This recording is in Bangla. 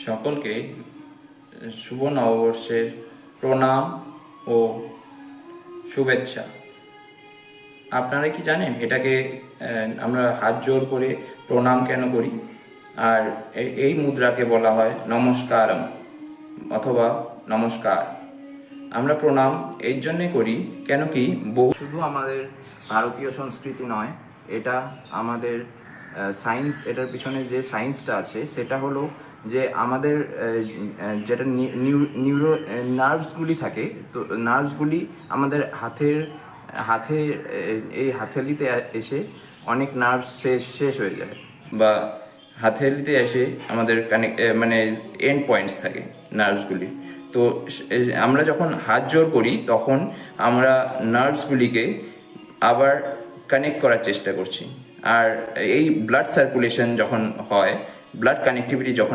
সকলকে শুভ নববর্ষের প্রণাম ও শুভেচ্ছা। আপনারা কি জানেন এটাকে আমরা হাত জোর করে প্রণাম কেন করি? আর এই মুদ্রাকে বলা হয় নমস্কারম অথবা নমস্কার। আমরা প্রণাম এই জন্যে করি কেন কি শুধু আমাদের ভারতীয় সংস্কৃতি নয়, এটা আমাদের সায়েন্স, এটার পিছনে যে সায়েন্সটা আছে সেটা হলো যে আমাদের যেটা নিউরো নার্ভসগুলি থাকে, তো নার্ভসগুলি আমাদের হাতে এই হাততালিতে এসে অনেক নার্ভস শেষ হয়ে যায়, বা হাততালিতে এসে আমাদের মানে এন্ড পয়েন্টস থাকে নার্ভসগুলি। তো আমরা যখন হাত জোর করি তখন আমরা নার্ভসগুলিকে আবার কানেক্ট করার চেষ্টা করছি। আর এই ব্লাড সার্কুলেশন যখন হয়, ব্লাড কানেক্টিভিটি যখন